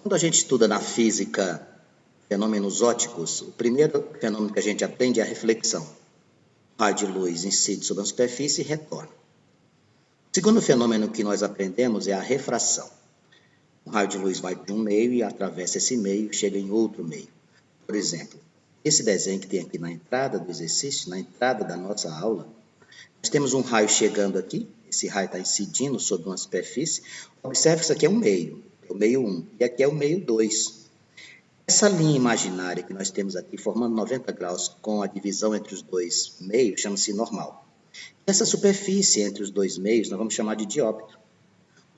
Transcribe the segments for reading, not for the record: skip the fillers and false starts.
Quando a gente estuda na física fenômenos ópticos, o primeiro fenômeno que a gente aprende é a reflexão. O raio de luz incide sobre a superfície e retorna. O segundo fenômeno que nós aprendemos é a refração. O raio de luz vai de um meio e atravessa esse meio e chega em outro meio. Por exemplo, esse desenho que tem aqui na entrada do exercício, na entrada da nossa aula, nós temos um raio chegando aqui, esse raio está incidindo sobre uma superfície. Observe que isso aqui é um meio, é o meio 1, e aqui é o meio 2. Essa linha imaginária que nós temos aqui, formando 90 graus com a divisão entre os dois meios, chama-se normal. Essa superfície entre os dois meios nós vamos chamar de dióptro.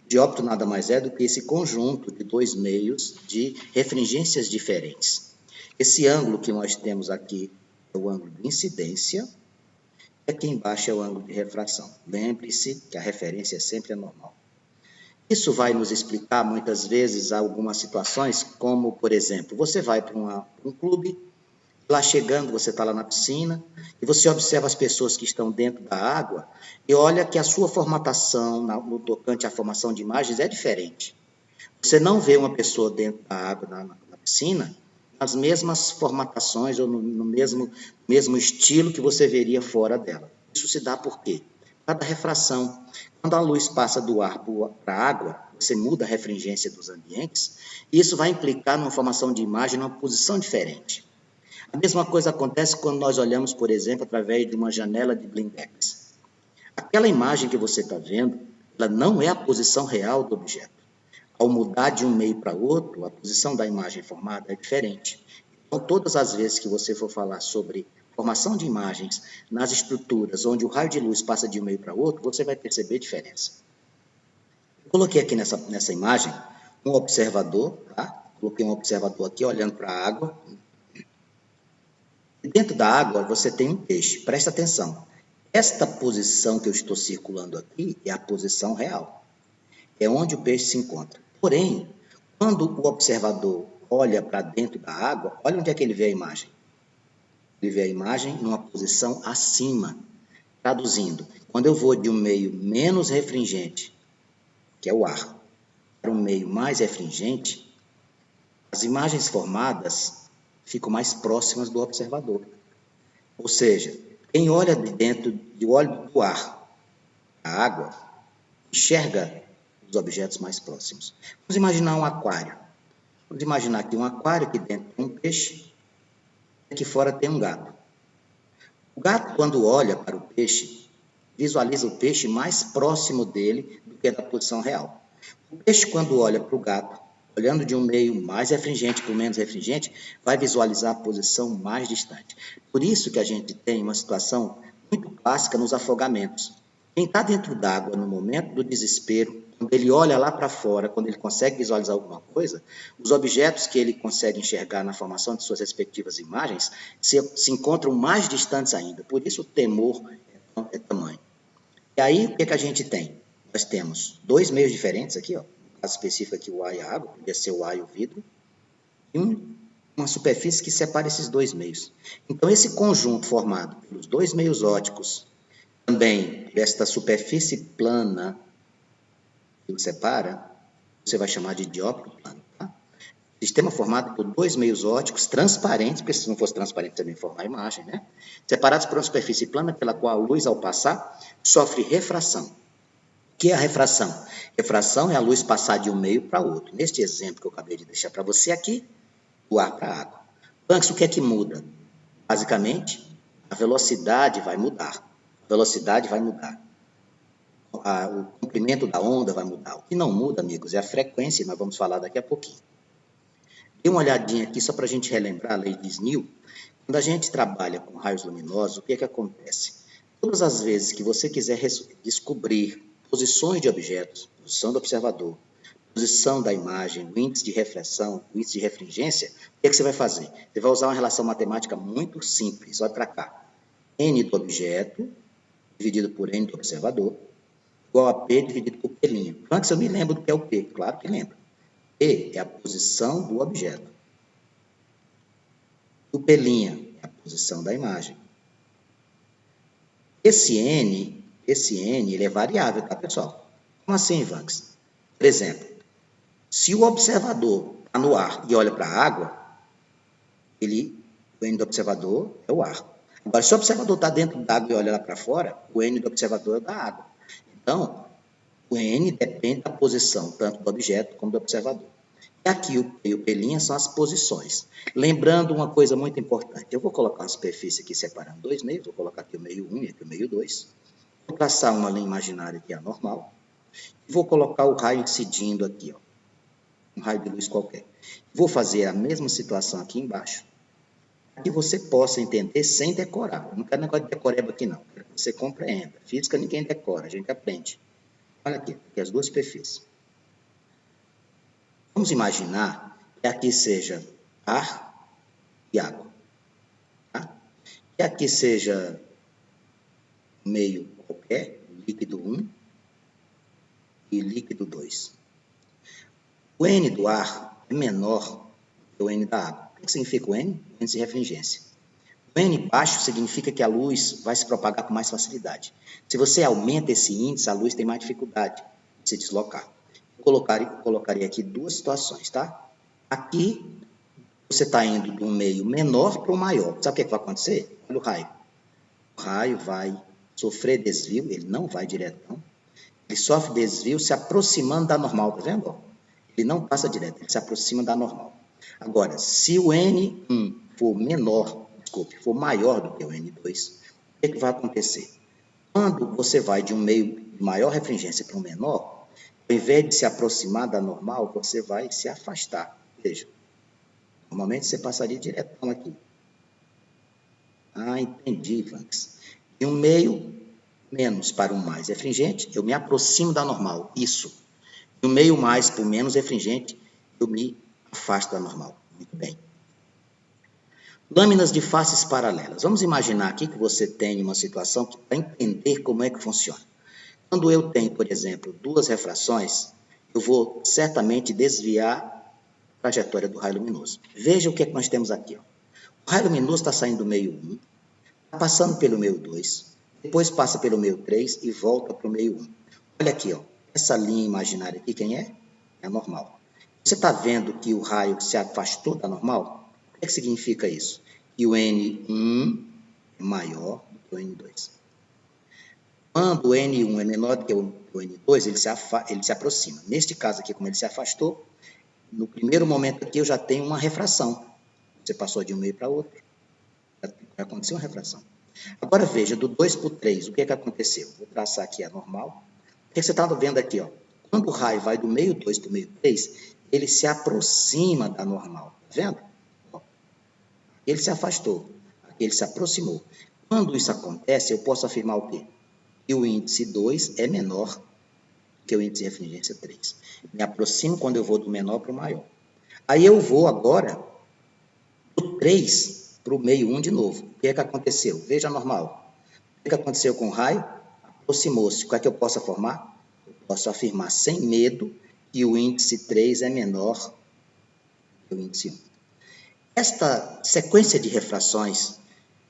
O dióptro nada mais é do que esse conjunto de dois meios de refringências diferentes. Esse ângulo que nós temos aqui é o ângulo de incidência, e aqui embaixo é o ângulo de refração. Lembre-se que a referência sempre é normal. Isso vai nos explicar, muitas vezes, algumas situações, como, por exemplo, você vai para um clube, lá chegando, você está lá na piscina, e você observa as pessoas que estão dentro da água, e olha que a sua formatação, no tocante à formação de imagens, é diferente. Você não vê uma pessoa dentro da água, na piscina, nas mesmas formatações ou no mesmo estilo que você veria fora dela. Isso se dá por quê? Por causa da refração. Quando a luz passa do ar para a água, você muda a refringência dos ambientes, e isso vai implicar numa formação de imagem numa posição diferente. A mesma coisa acontece quando nós olhamos, por exemplo, através de uma janela de blindex. Aquela imagem que você está vendo, ela não é a posição real do objeto. Ao mudar de um meio para outro, a posição da imagem formada é diferente. Então, todas as vezes que você for falar sobre formação de imagens nas estruturas onde o raio de luz passa de um meio para outro, você vai perceber diferença. Eu coloquei aqui nessa imagem um observador, tá? Coloquei um observador aqui olhando para a água. E dentro da água você tem um peixe. Presta atenção. Esta posição que eu estou circulando aqui é a posição real. É onde o peixe se encontra. Porém, quando o observador olha para dentro da água, olha onde é que ele vê a imagem. Ele vê a imagem numa posição acima. Traduzindo, quando eu vou de um meio menos refringente, que é o ar, para um meio mais refringente, as imagens formadas ficam mais próximas do observador. Ou seja, quem olha de dentro do olho do ar, a água, enxerga os objetos mais próximos. Vamos imaginar um aquário. Vamos imaginar aqui um aquário, que dentro tem um peixe, e aqui fora tem um gato. O gato, quando olha para o peixe, visualiza o peixe mais próximo dele do que da posição real. O peixe, quando olha para o gato, olhando de um meio mais refringente para o menos refringente, vai visualizar a posição mais distante. Por isso que a gente tem uma situação muito clássica nos afogamentos. Quem está dentro d'água no momento do desespero, quando ele olha lá para fora, quando ele consegue visualizar alguma coisa, os objetos que ele consegue enxergar na formação de suas respectivas imagens se encontram mais distantes ainda. Por isso o temor é tamanho. E aí, o que a gente tem? Nós temos dois meios diferentes aqui, ó. No caso específico aqui, o ar e a água, podia ser o ar e o vidro, e uma superfície que separa esses dois meios. Então, esse conjunto formado pelos dois meios ópticos, também desta superfície plana que o separa, você vai chamar de dióptro plano. Tá? Sistema formado por dois meios ópticos transparentes, porque se não fosse transparente também formar a imagem, né? Separados por uma superfície plana pela qual a luz, ao passar, sofre refração. O que é a refração? Refração é a luz passar de um meio para outro. Neste exemplo que eu acabei de deixar para você aqui, do ar para a água. Banks, o que é que muda? Basicamente, a velocidade vai mudar. A velocidade vai mudar. O comprimento da onda vai mudar. O que não muda, amigos, é a frequência, e nós vamos falar daqui a pouquinho. Dê uma olhadinha aqui só para a gente relembrar a lei de Snell. Quando a gente trabalha com raios luminosos, o que é que acontece? Todas as vezes que você quiser descobrir posições de objetos, posição do observador, posição da imagem, o índice de reflexão, o índice de refringência, o que é que você vai fazer? Você vai usar uma relação matemática muito simples. Olha para cá. N do objeto, dividido por N do observador, igual a P dividido por P'. Antes eu me lembro do que é o P, claro que lembro. P é a posição do objeto. O P' é a posição da imagem. Esse N, ele é variável, tá, pessoal? Como assim, Vanks? Por exemplo, se o observador está no ar e olha para a água, o N do observador é o ar. Agora, se o observador está dentro da água e olha lá para fora, o N do observador é da água. Então, o N depende da posição, tanto do objeto como do observador. E aqui o P e o P' são as posições. Lembrando uma coisa muito importante, eu vou colocar uma superfície aqui separando dois meios, vou colocar aqui o meio 1 e aqui o meio 2. Vou traçar uma linha imaginária que é a normal. E vou colocar o raio incidindo aqui, ó, um raio de luz qualquer. Vou fazer a mesma situação aqui embaixo, que você possa entender sem decorar. Não quero negócio de decoreba aqui, não. Quero que você compreenda. Física ninguém decora, a gente aprende. Olha aqui as duas superfícies. Vamos imaginar que aqui seja ar e água. Tá? Que aqui seja meio qualquer, líquido 1 e líquido 2. O N do ar é menor que o N da água. O que significa o N? O N de refringência. O N baixo significa que a luz vai se propagar com mais facilidade. Se você aumenta esse índice, a luz tem mais dificuldade de se deslocar. Eu colocaria aqui duas situações, tá? Aqui, você está indo de um meio menor para o maior. Sabe o que vai acontecer? Olha o raio. O raio vai sofrer desvio, ele não vai diretão. Ele sofre desvio se aproximando da normal, tá vendo? Ele não passa direto, ele se aproxima da normal. Agora, se o N1 for menor, for maior do que o N2, o que vai acontecer? Quando você vai de um meio de maior refringência para um menor, ao invés de se aproximar da normal, você vai se afastar. Veja, normalmente você passaria diretão aqui. Ah, entendi, Vanks. De um meio menos para um mais refringente, eu me aproximo da normal. Isso. De um meio mais para o menos refringente, eu me afasto da normal. Muito bem. Lâminas de faces paralelas. Vamos imaginar aqui que você tem uma situação para entender como é que funciona. Quando eu tenho, por exemplo, duas refrações, eu vou certamente desviar a trajetória do raio luminoso. Veja o que é que nós temos aqui. Ó. O raio luminoso está saindo do meio 1, está passando pelo meio 2, depois passa pelo meio 3 e volta para o meio 1. Olha aqui, ó, essa linha imaginária aqui, quem é? É a normal. Você está vendo que o raio se afastou da normal? O que significa isso? Que o N1 é maior do que o N2. Quando o N1 é menor do que o N2, ele se aproxima. Neste caso aqui, como ele se afastou, no primeiro momento aqui eu já tenho uma refração. Você passou de um meio para outro. Já aconteceu uma refração. Agora veja, do 2 para o 3, o que aconteceu? Vou traçar aqui a normal. O que você está vendo aqui? Ó? Quando o raio vai do meio 2 para o meio 3, ele se aproxima da normal. Está vendo? Ó, ele se afastou, ele se aproximou. Quando isso acontece, eu posso afirmar o quê? Que o índice 2 é menor que o índice de refringência 3. Me aproximo quando eu vou do menor para o maior. Aí eu vou agora do 3 para o meio 1 de novo. O que aconteceu? Veja a normal. O que aconteceu com o raio? Aproximou-se. O que é que eu posso afirmar? Eu posso afirmar sem medo que o índice 3 é menor que o índice 1. Esta sequência de refrações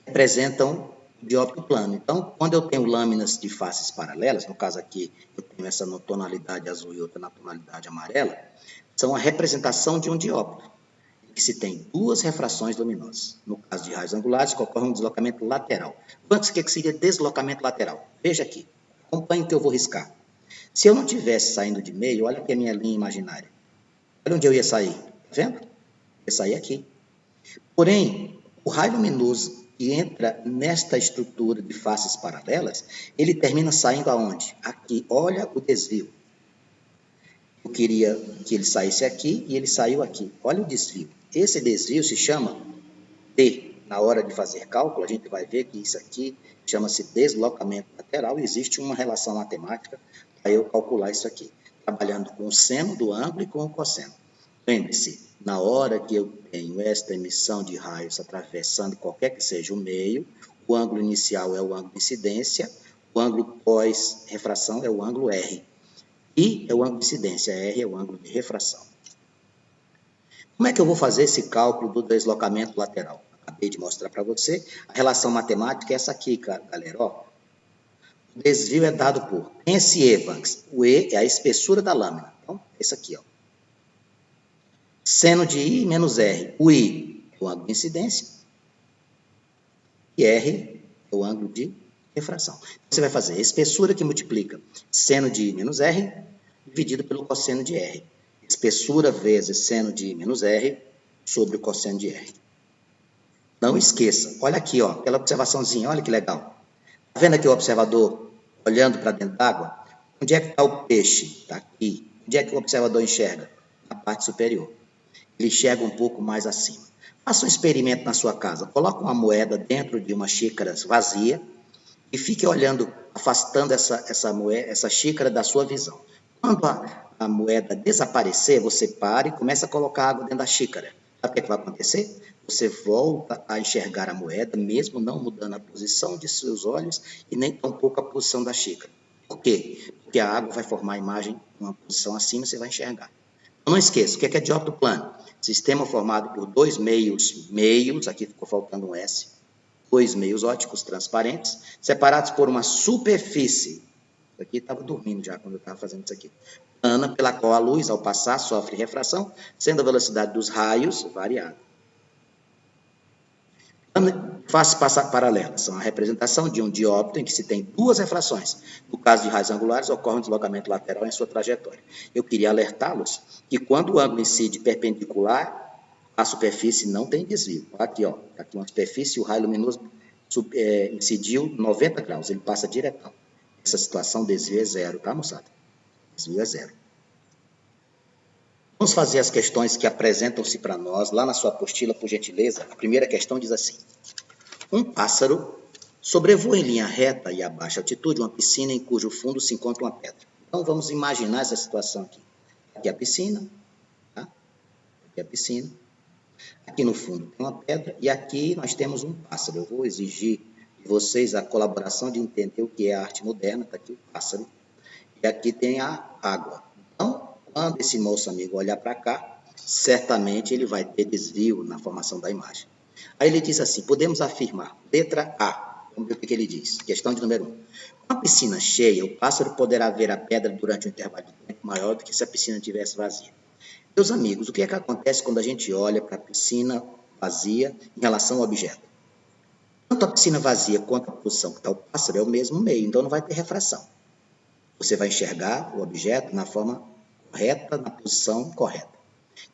representam o dióptrico plano. Então, quando eu tenho lâminas de faces paralelas, no caso aqui eu tenho essa na tonalidade azul e outra na tonalidade amarela, são a representação de um dióptrico, que se tem duas refrações luminosas. No caso de raios angulares, ocorre um deslocamento lateral. Quanto que seria deslocamento lateral? Veja aqui, acompanhe o que eu vou riscar. Se eu não tivesse saindo de meio, olha aqui a minha linha imaginária. Olha onde eu ia sair, tá vendo? Eu ia sair aqui. Porém, o raio luminoso que entra nesta estrutura de faces paralelas, ele termina saindo aonde? Aqui, olha o desvio. Eu queria que ele saísse aqui e ele saiu aqui. Olha o desvio. Esse desvio se chama D. Na hora de fazer cálculo, a gente vai ver que isso aqui chama-se deslocamento lateral e existe uma relação matemática para eu calcular isso aqui, trabalhando com o seno do ângulo e com o cosseno. Lembre-se, na hora que eu tenho esta emissão de raios atravessando qualquer que seja o meio, o ângulo inicial é o ângulo de incidência, o ângulo pós-refração é o ângulo R. I é o ângulo de incidência, R é o ângulo de refração. Como é que eu vou fazer esse cálculo do deslocamento lateral? Acabei de mostrar para você. A relação matemática é essa aqui, galera. Ó. O desvio é dado por... Tem esse E, Banks. O E é a espessura da lâmina. Então, esse aqui, ó. Seno de I menos R. O I é o ângulo de incidência e R é o ângulo de refração. Você vai fazer a espessura que multiplica seno de I menos R dividido pelo cosseno de R. Espessura vezes seno de I menos R sobre o cosseno de R. Não esqueça, olha aqui, ó, aquela observaçãozinha, olha que legal. Está vendo aqui o observador olhando para dentro d'água? Onde é que está o peixe? Está aqui. Onde é que o observador enxerga? Na parte superior. Ele enxerga um pouco mais acima. Faça um experimento na sua casa. Coloque uma moeda dentro de uma xícara vazia e fique olhando, afastando essa xícara da sua visão. Quando a moeda desaparecer, você para e começa a colocar água dentro da xícara. Sabe o que vai acontecer? Você volta a enxergar a moeda, mesmo não mudando a posição de seus olhos e nem tampouco a posição da xícara. Por quê? Porque a água vai formar a imagem em uma posição acima, você vai enxergar. Não esqueça, o que é dióptro plano? Sistema formado por dois meios, aqui ficou faltando um S, dois meios ópticos transparentes, separados por uma superfície. Isso aqui estava dormindo já quando eu estava fazendo isso aqui. Plana, pela qual a luz, ao passar, sofre refração, sendo a velocidade dos raios variável. Faces paralelas são a representação de um dióptro em que se tem duas refrações. No caso de raios angulares, ocorre um deslocamento lateral em sua trajetória. Eu queria alertá-los que quando o ângulo incide perpendicular, a superfície não tem desvio. Aqui, ó, aqui uma superfície, o raio luminoso incidiu 90 graus, ele passa diretão. Essa situação, desvio é zero, tá, moçada? Desvio é zero. Vamos fazer as questões que apresentam-se para nós, lá na sua apostila, por gentileza. A primeira questão diz assim: um pássaro sobrevoa em linha reta e a baixa altitude uma piscina em cujo fundo se encontra uma pedra. Então, vamos imaginar essa situação aqui. Aqui é a piscina, tá? Aqui é a piscina. Aqui no fundo tem uma pedra e aqui nós temos um pássaro. Eu vou exigir de vocês a colaboração de entender o que é a arte moderna. Está aqui o pássaro. E aqui tem a água. Então, quando esse moço amigo olhar para cá, certamente ele vai ter desvio na formação da imagem. Aí ele diz assim, podemos afirmar, letra A, vamos ver o que ele diz, questão de número 1. Com a piscina cheia, o pássaro poderá ver a pedra durante um intervalo de tempo maior do que se a piscina estivesse vazia. Meus amigos, o que é que acontece quando a gente olha para a piscina vazia em relação ao objeto? Tanto a piscina vazia quanto a posição que está o pássaro é o mesmo meio, então não vai ter refração. Você vai enxergar o objeto na forma correta, na posição correta.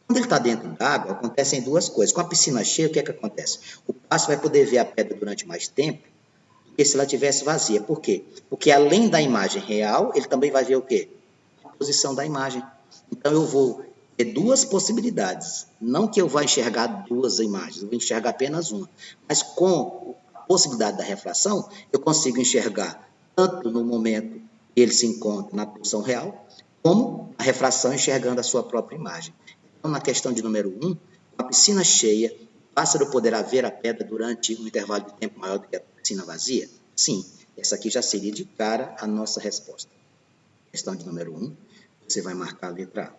Quando ele está dentro d'água, acontecem duas coisas. Com a piscina cheia, o que é que acontece? O pássaro vai poder ver a pedra durante mais tempo do que se ela estivesse vazia. Por quê? Porque além da imagem real, ele também vai ver o quê? A posição da imagem. Então, eu vou ter duas possibilidades. Não que eu vá enxergar duas imagens, eu vou enxergar apenas uma. Mas com a possibilidade da refração, eu consigo enxergar tanto no momento que ele se encontra na posição real, como a refração enxergando a sua própria imagem. Então, na questão de número 1, com a piscina cheia, o pássaro poderá ver a pedra durante um intervalo de tempo maior do que a piscina vazia? Sim, essa aqui já seria de cara a nossa resposta. Questão de número 1, você vai marcar a letra A.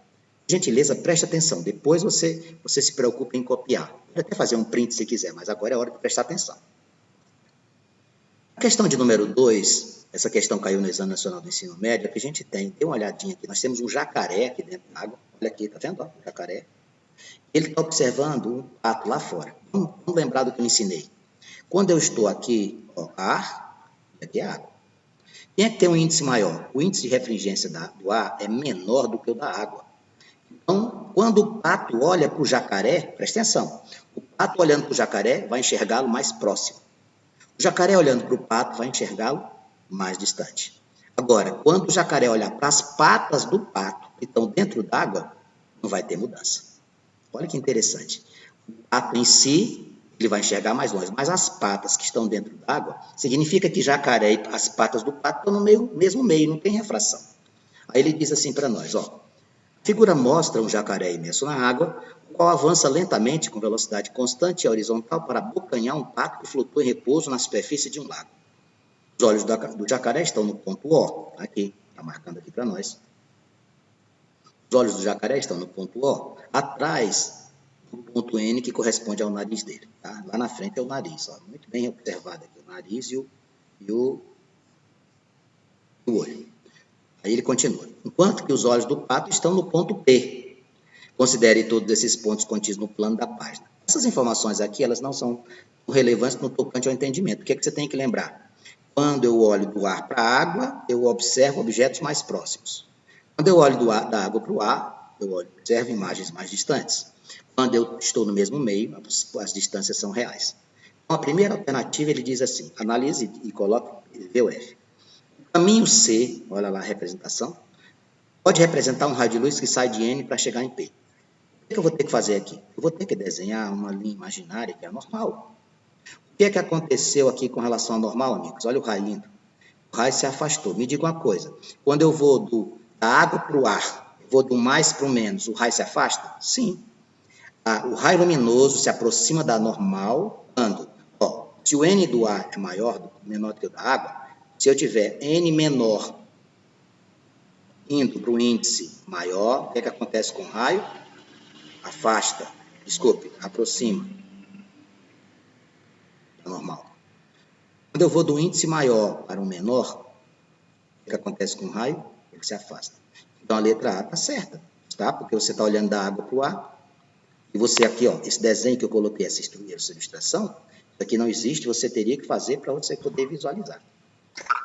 Gentileza, preste atenção, depois você se preocupa em copiar. Pode até fazer um print se quiser, mas agora é hora de prestar atenção. A questão de número 2, essa questão caiu no Exame Nacional do Ensino Médio, que a gente tem, dê uma olhadinha aqui, nós temos um jacaré aqui dentro da água, olha aqui, tá vendo? O jacaré. Ele está observando um pato lá fora. Vamos lembrar do que eu ensinei. Quando eu estou aqui, ó, ar, aqui é água. Quem é que tem um índice maior? O índice de refringência do ar é menor do que o da água. Então, quando o pato olha para o jacaré, presta atenção, o pato olhando para o jacaré vai enxergá-lo mais próximo. O jacaré olhando para o pato vai enxergá-lo mais distante. Agora, quando o jacaré olhar para as patas do pato que estão dentro d'água, não vai ter mudança. Olha que interessante. O pato em si, ele vai enxergar mais longe, mas as patas que estão dentro d'água, significa que jacaré e as patas do pato estão no mesmo meio, não tem refração. Aí ele diz assim para nós, ó, a figura mostra um jacaré imerso na água, o qual avança lentamente com velocidade constante e horizontal para abocanhar um pato que flutua em repouso na superfície de um lago. Os olhos do jacaré estão no ponto O, aqui, está marcando aqui para nós. Os olhos do jacaré estão no ponto O, atrás do ponto N, que corresponde ao nariz dele. Tá? Lá na frente é o nariz, ó, muito bem observado aqui, o nariz e o olho. Aí ele continua. Enquanto que os olhos do pato estão no ponto P, Considere todos esses pontos contidos no plano da página. Essas informações aqui, elas não são relevantes no tocante ao entendimento. O que é que você tem que lembrar? Quando eu olho do ar para a água, eu observo objetos mais próximos. Quando eu olho da água para o ar, eu observo imagens mais distantes. Quando eu estou no mesmo meio, as distâncias são reais. Então, a primeira alternativa, ele diz assim, analise e coloque VUF. O caminho C, olha lá a representação, pode representar um raio de luz que sai de N para chegar em P. O que eu vou ter que fazer aqui? Eu vou ter que desenhar uma linha imaginária que é normal. O que é que aconteceu aqui com relação ao normal, amigos? Olha o raio indo. O raio se afastou. Me diga uma coisa, quando eu vou da água para o ar, vou do mais para o menos, o raio se afasta? Sim. O raio luminoso se aproxima da normal quando, se o N do ar é menor do que o da água, se eu tiver N menor indo para o índice maior, o que é que acontece com o raio? Aproxima da normal. Quando eu vou do índice maior para o menor, o que acontece com o raio? Ele se afasta. Então, a letra A está certa, tá? Porque você está olhando da água para o ar, e você aqui, esse desenho que eu coloquei, essa ilustração, isso aqui não existe, você teria que fazer para você poder visualizar.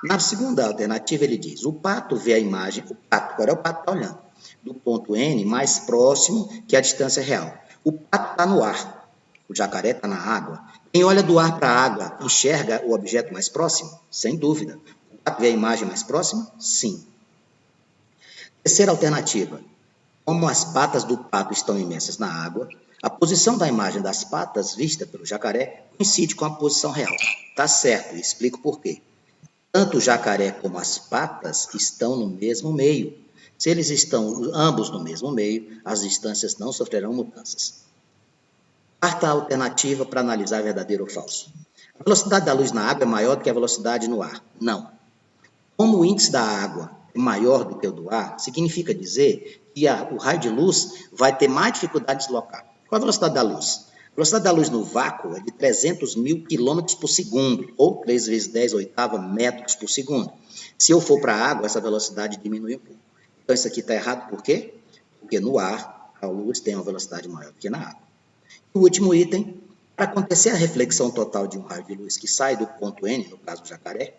Na segunda alternativa, ele diz, o pato vê a imagem, agora é o pato que está olhando, do ponto N mais próximo que a distância real. O pato está no ar, o jacaré está na água. Quem olha do ar para a água enxerga o objeto mais próximo? Sem dúvida. O pato vê a imagem mais próxima? Sim. Terceira alternativa, como as patas do pato estão imersas na água, a posição da imagem das patas vista pelo jacaré coincide com a posição real. Tá certo, e explico por quê. Tanto o jacaré como as patas estão no mesmo meio. Se eles estão ambos no mesmo meio, as distâncias não sofrerão mudanças. Quarta alternativa para analisar verdadeiro ou falso. A velocidade da luz na água é maior do que a velocidade no ar? Não. Como o índice da água é maior do que o do ar, significa dizer que o raio de luz vai ter mais dificuldade de deslocar. Qual a velocidade da luz? A velocidade da luz no vácuo é de 300 mil quilômetros por segundo, ou 3 vezes 10 oitava metros por segundo. Se eu for para a água, essa velocidade diminui um pouco. Então, isso aqui está errado por quê? Porque no ar, a luz tem uma velocidade maior do que na água. O último item, para acontecer a reflexão total de um raio de luz que sai do ponto N, no caso do jacaré,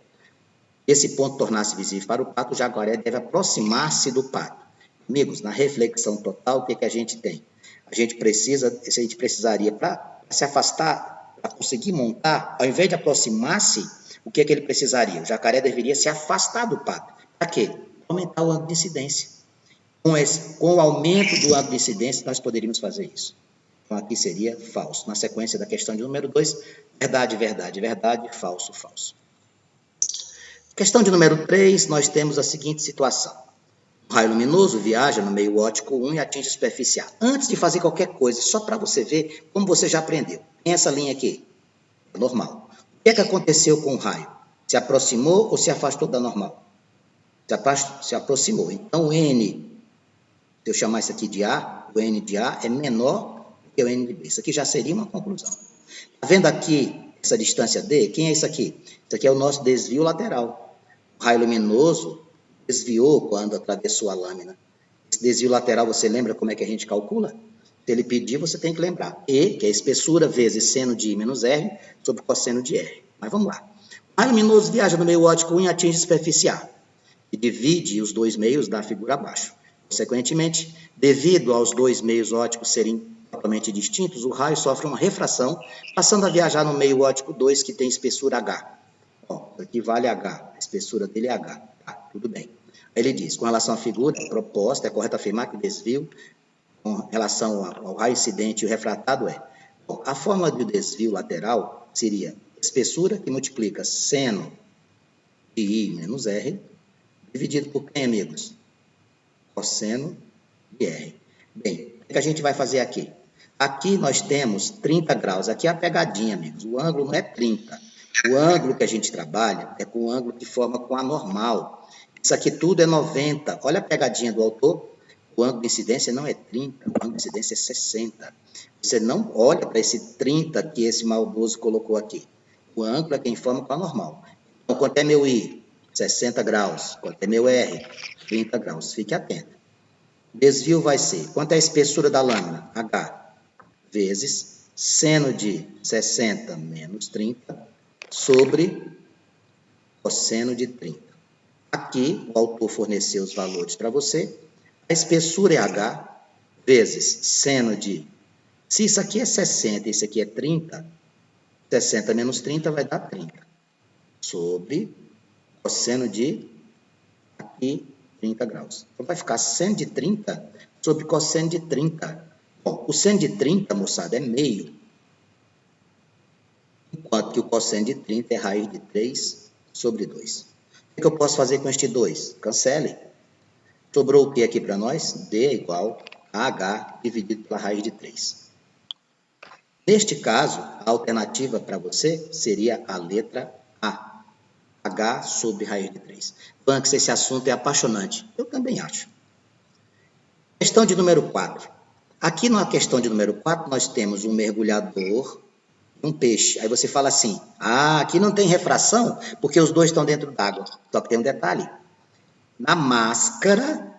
esse ponto tornar-se visível para o pato, o jacaré deve aproximar-se do pato. Amigos, na reflexão total, o que a gente tem? A gente precisaria, para se afastar, para conseguir montar, ao invés de aproximar-se, o que ele precisaria? O jacaré deveria se afastar do pato. Para quê? Aumentar o ângulo de incidência. Com o aumento do ângulo de incidência, nós poderíamos fazer isso. Então, aqui seria falso. Na sequência da questão de número 2, verdade, verdade, verdade, falso, falso. Questão de número 3, nós temos a seguinte situação. O raio luminoso viaja no meio óptico 1 e atinge a superfície A. Antes de fazer qualquer coisa, só para você ver como você já aprendeu. Tem essa linha aqui, é normal. O que é que aconteceu com o raio? Se aproximou ou se afastou da normal? Se aproximou. Então, o N, se eu chamar isso aqui de A, o N de A é menor do que o N de B. Isso aqui já seria uma conclusão. Está vendo aqui essa distância D? Quem é isso aqui? Isso aqui é o nosso desvio lateral. O raio luminoso desviou quando atravessou a lâmina. Esse desvio lateral, você lembra como é que a gente calcula? Se ele pedir, você tem que lembrar. E, que é a espessura vezes seno de I menos R, sobre cosseno de R. Mas vamos lá. O raio luminoso viaja no meio óptico 1 e atinge a superfície A. E divide os dois meios da figura abaixo. Consequentemente, devido aos dois meios ópticos serem totalmente distintos, o raio sofre uma refração, passando a viajar no meio óptico 2, que tem espessura H. Aqui vale H, a espessura dele é H. Tá, tudo bem. Ele diz, com relação à figura proposta, é correto afirmar que o desvio, com relação ao raio incidente e o refratado a fórmula do desvio lateral seria espessura que multiplica seno de I menos R, dividido por quem, amigos? Cosseno de R. Bem, o que a gente vai fazer aqui? Aqui nós temos 30 graus. Aqui é a pegadinha, amigos. O ângulo não é 30. O ângulo que a gente trabalha é com o ângulo que forma com a normal. Isso aqui tudo é 90. Olha a pegadinha do autor. O ângulo de incidência não é 30, o ângulo de incidência é 60. Você não olha para esse 30 que esse maldoso colocou aqui. O ângulo é quem forma com a normal. Então, quanto é meu I? 60 graus. Quanto é meu R? 30 graus. Fique atento. Desvio vai ser, quanto é a espessura da lâmina? H, vezes seno de 60 menos 30 sobre cosseno de 30. Aqui, o autor forneceu os valores para você. A espessura é H, vezes seno de... Se isso aqui é 60 e isso aqui é 30, 60 menos 30 vai dar 30. Sobre cosseno de... aqui, 30 graus. Então, vai ficar seno de 30 sobre cosseno de 30. Bom, o seno de 30, moçada, é meio. Enquanto que o cosseno de 30 é raiz de 3 sobre 2. O que eu posso fazer com este 2? Cancele. Sobrou o que aqui para nós? D é igual a H dividido pela raiz de 3. Neste caso, a alternativa para você seria a letra A. H sobre raiz de 3. Banks, esse assunto é apaixonante. Eu também acho. Questão de número 4. Aqui na questão de número 4, nós temos um mergulhador e um peixe. Aí você fala assim, aqui não tem refração, porque os dois estão dentro d'água. Só que tem um detalhe. Na máscara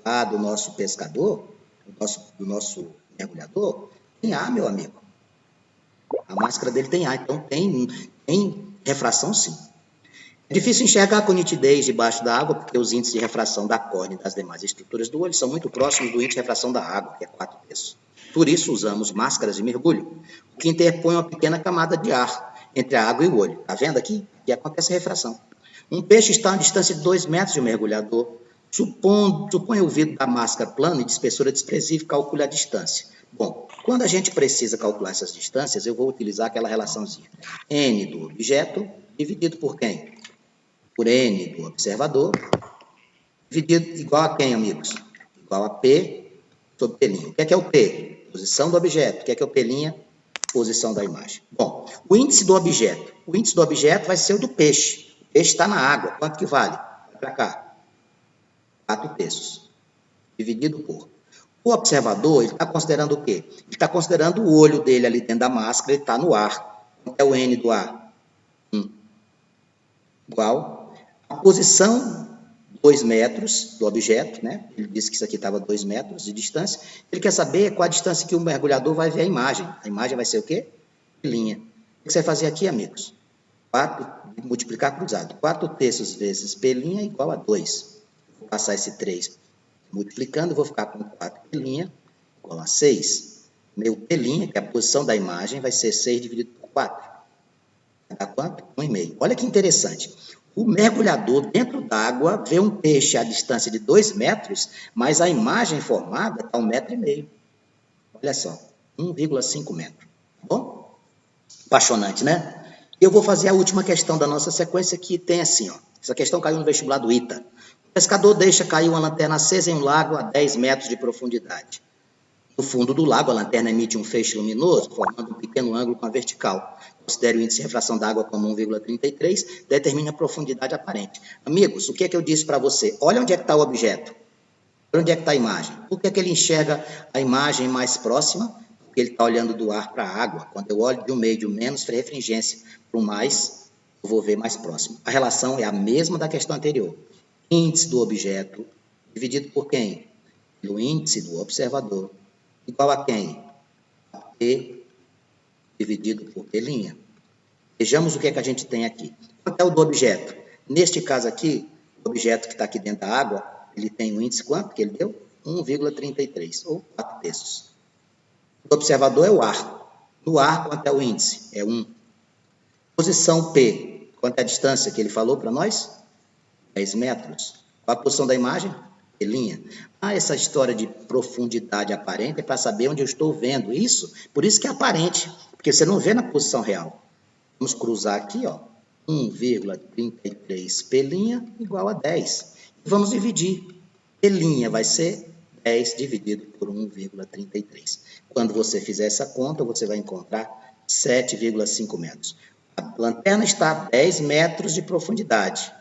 lá do nosso pescador, do nosso mergulhador, tem ar, meu amigo. A máscara dele tem ar, então tem refração sim. É difícil enxergar com nitidez debaixo da água, porque os índices de refração da córnea e das demais estruturas do olho são muito próximos do índice de refração da água, que é 4/3. Por isso usamos máscaras de mergulho, o que interpõe uma pequena camada de ar entre a água e o olho. Está vendo aqui? Aqui acontece a refração. Um peixe está a distância de 2 metros de um mergulhador. Suponha o vidro da máscara plano e de espessura desprezível, calcule a distância. Bom, quando a gente precisa calcular essas distâncias, eu vou utilizar aquela relaçãozinha. N do objeto dividido por quem? Por N do observador, dividido igual a quem, amigos? Igual a P sobre P'. O que é o P? Posição do objeto. O que é o P'? Posição da imagem. Bom, o índice do objeto. O índice do objeto vai ser o do peixe. O peixe está na água. Quanto que vale? Vai para cá. 4/3. Dividido por... O observador, ele está considerando o quê? Ele está considerando o olho dele ali dentro da máscara, ele está no ar. Quanto é o N do ar? 1. Igual a posição 2 metros do objeto, né? Ele disse que isso aqui estava 2 metros de distância. Ele quer saber qual a distância que o mergulhador vai ver a imagem. A imagem vai ser o quê? Linha. O que você vai fazer aqui, amigos? 4, multiplicar cruzado. 4/3 vezes P' igual a 2. Vou passar esse 3 multiplicando, vou ficar com 4 P' igual a 6. Meu P', que é a posição da imagem, vai ser 6 dividido por 4. Vai dar quanto? 1,5. Olha que interessante. O mergulhador dentro d'água vê um peixe à distância de 2 metros, mas a imagem formada está 1,5 metro. Olha só, 1,5 metro. Tá bom? Apaixonante, né? Eu vou fazer a última questão da nossa sequência, que tem assim, ó. Essa questão caiu no vestibular do ITA. O pescador deixa cair uma lanterna acesa em um lago a 10 metros de profundidade. No fundo do lago, a lanterna emite um feixe luminoso, formando um pequeno ângulo com a vertical. Considere o índice de refração da água como 1,33, determine a profundidade aparente. Amigos, o que é que eu disse para você? Olha onde é que está o objeto. Olha onde é que está a imagem. Por que é que ele enxerga a imagem mais próxima? Porque ele está olhando do ar para a água. Quando eu olho de um meio de menos refringência para o mais, eu vou ver mais próximo. A relação é a mesma da questão anterior. Índice do objeto dividido por quem? Pelo índice do observador. Igual a quem? A P dividido por P'. Vejamos o que é que a gente tem aqui. Quanto é o do objeto? Neste caso aqui, o objeto que está aqui dentro da água, ele tem um índice quanto que ele deu? 1,33, ou 4/3. O observador é o ar. No ar, quanto é o índice? É 1. Posição P, quanto é a distância que ele falou para nós? 10 metros. Qual a posição da imagem? P'. Essa história de profundidade aparente é para saber onde eu estou vendo isso. Por isso que é aparente, porque você não vê na posição real. Vamos cruzar aqui, ó. 1,33 P' igual a 10. Vamos dividir. P' vai ser 10 dividido por 1,33. Quando você fizer essa conta, você vai encontrar 7,5 metros. A lanterna está a 10 metros de profundidade.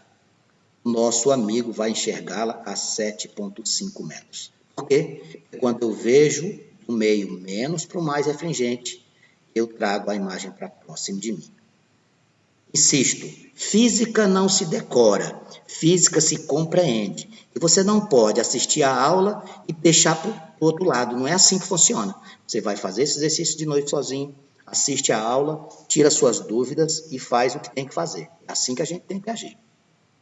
Nosso amigo vai enxergá-la a 7,5 metros. Por quê? Porque quando eu vejo do meio menos para o mais refringente, eu trago a imagem para próximo de mim. Insisto, física não se decora, física se compreende. E você não pode assistir a aula e deixar para o outro lado, não é assim que funciona. Você vai fazer esse exercício de noite sozinho, assiste a aula, tira suas dúvidas e faz o que tem que fazer. É assim que a gente tem que agir.